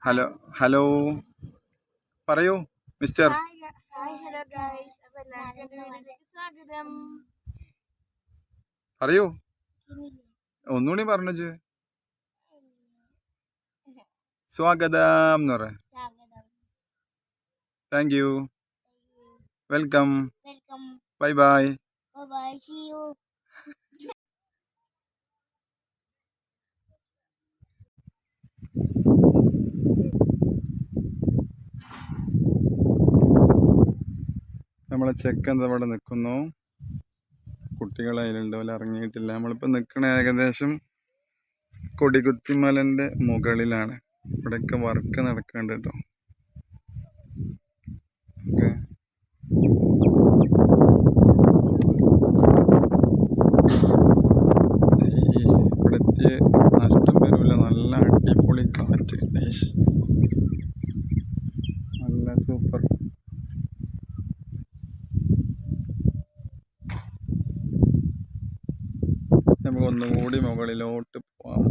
Hello hello പറയൂ mister. Hello guys, അപ്പോൾ എല്ലാവർക്കും വീഡിയോയിലേക്ക് സ്വാഗതം. പറയൂ, ഒന്നുകൂടി പറഞ്ഞു. സ്വാഗതം എന്ന് പറ. Thank you, welcome, bye bye. See you. നമ്മളെ ചെക്കൻ അവിടെ നിൽക്കുന്നു. കുട്ടികൾ അതിലുണ്ട്, പോലെ ഇറങ്ങിയിട്ടില്ല. നമ്മളിപ്പോൾ നിൽക്കണ ഏകദേശം കൊടികുത്തിമലൻ്റെ മുകളിലാണ്. ഇവിടെയൊക്കെ വർക്ക് നടക്കുന്നുണ്ട് കേട്ടോ. ഓക്കെ, ഇവിടെ എത്തിയ നഷ്ടം വരില്ല. നല്ല അടിപൊളി കാറ്റ്, നല്ല സൂപ്പർ. നമുക്ക് ഒന്നുകൂടി മുകളിലോട്ട് പോവാം.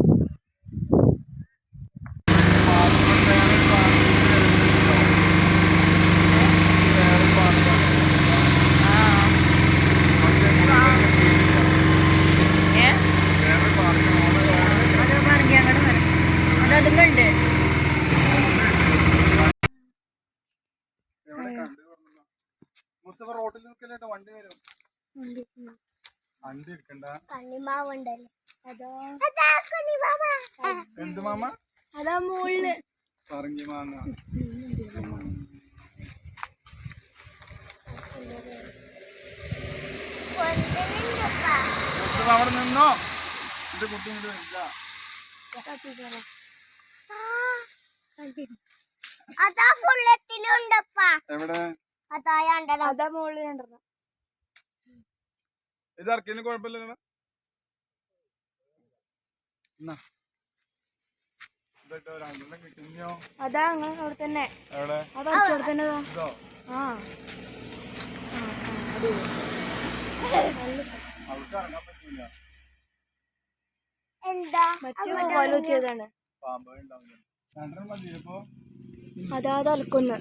റോട്ടിൽ നിൽക്കല്ലേട്ടോ, വണ്ടി വരും. വണ്ടി എടുക്കണ്ട. എന്ത് മാമ? അതാ മുകളില് പറങ്ങി മാങ്ങ. അവിടെ നിന്നോ, എന്റെ കുട്ടി ഇങ്ങോട്ട് വരില്ല. എവിടെ? അതാ മുകളിൽ കണ്ടോ. ഇത് ഇറക്കിയതിന് കുഴപ്പമില്ലല്ലോ. അതാ അവിടെ തന്നെ. എവിടെ? അവിടെ തന്നെ. ആ മറ്റേതാണ്. അതാ തലക്കൊന്ന്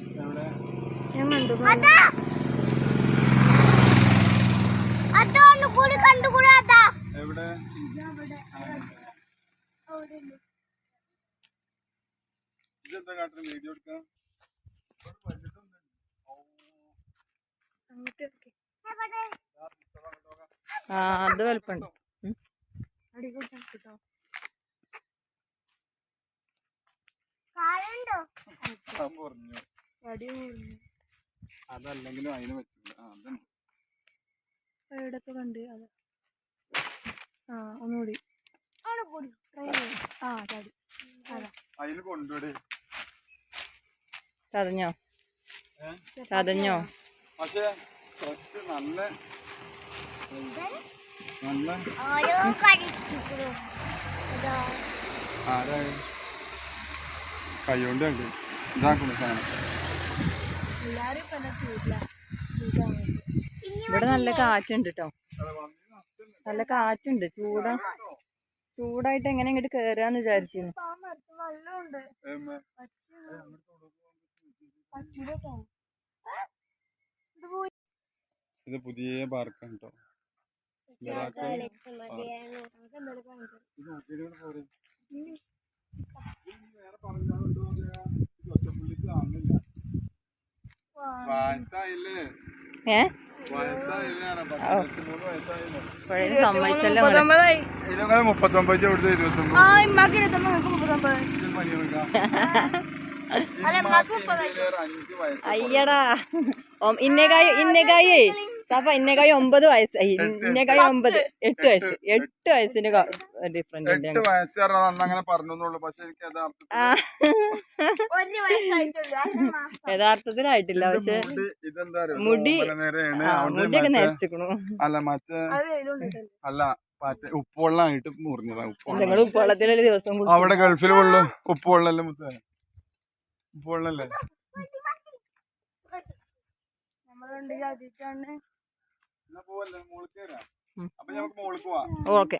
ഞാൻ കണ്ടു. എവിടെ? ഇതെന്താ കാട്ടുന്നത്? വീഡിയോ എടുക്കാം. അത് വലുപ്പുണ്ട്. അതല്ലെങ്കിലും അതിന് പറ്റില്ല. എവിടൊക്കെ കണ്ട് അത്. ഒന്നുകൂടി അതിൽ കൊണ്ടുപോയി ചതഞ്ഞോ? ചതഞ്ഞോ? പക്ഷെ ഫ്രഷ് നല്ല നല്ല ആരാ കൈകൊണ്ട് കണ്ട് ഇതാക്കുന്ന സാധനം. ഇവിടെ നല്ല കാറ്റുണ്ട് കേട്ടോ, നല്ല കാറ്റുണ്ട്. ചൂടായിട്ട് എങ്ങനെ ഇങ്ങോട്ട് കേറാന്ന് വിചാരിച്ചിരുന്നു. ഇത് പുതിയ പാർക്കാണ് കേട്ടോ. സമ്മതിച്ചല്ലോ. 39 കൊടുത്ത് 29. അയ്യടാ, ഇന്നേക്കായേ സാഫ, ഇന്നേക്കായി 9 വയസ്സായി. ഇന്നേക്കായി 9, 8 വയസ്സ്. 8 വയസ്സിന്റെ ഡിഫറൻസ് ഉണ്ട്. 8 വയസ്സ് അങ്ങനെ പറഞ്ഞോളൂ. പക്ഷെ എനിക്ക് യഥാർത്ഥത്തിലായിട്ടില്ല. പക്ഷെ മുടിയൊക്കെ നരച്ചിക്കണു. അല്ല മറ്റേ അല്ല ഉപ്പുവെള്ളമായിട്ട് മുറിഞ്ഞതാ. നിങ്ങൾ ഉപ്പുവെള്ളത്തിലൊരു ദിവസം അവിടെ ഗൾഫിൽ വെള്ളം ഉപ്പുവെള്ളല്ലേ? ഉപ്പുവെള്ളല്ലേ? ഓക്കെ.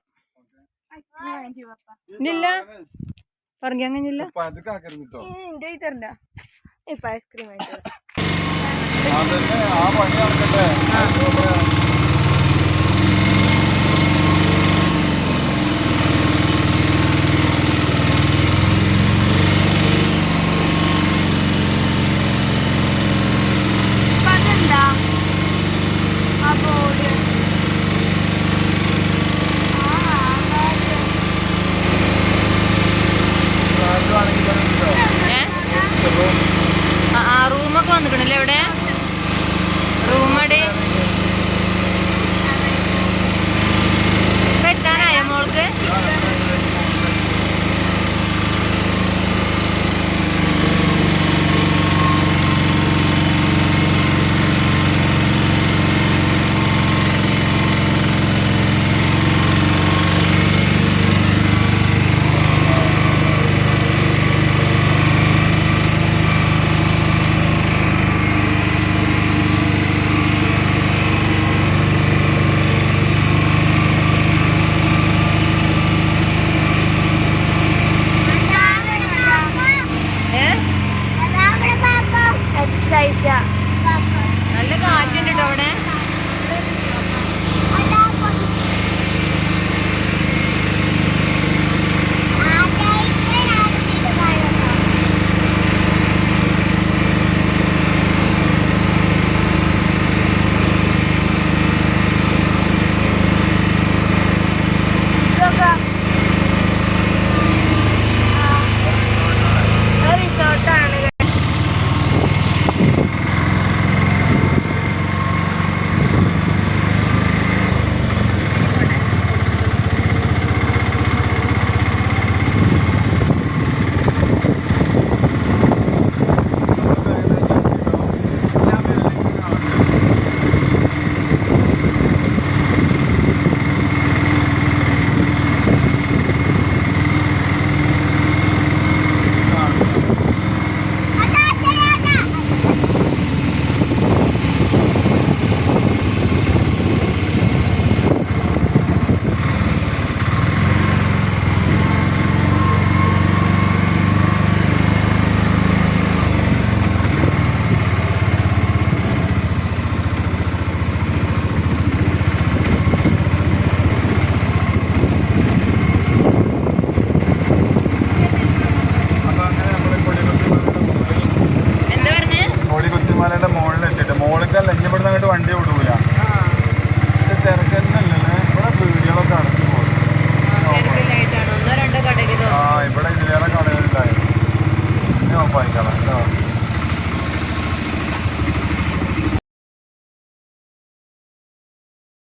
ഇല്ല പറഞ്ഞാൻ കഴിഞ്ഞില്ല. എന്റെ കൈ തരണ്ട ഇപ്പൊ ഐസ്ക്രീം ആയിട്ട് ആ പണി നടക്കട്ടെ.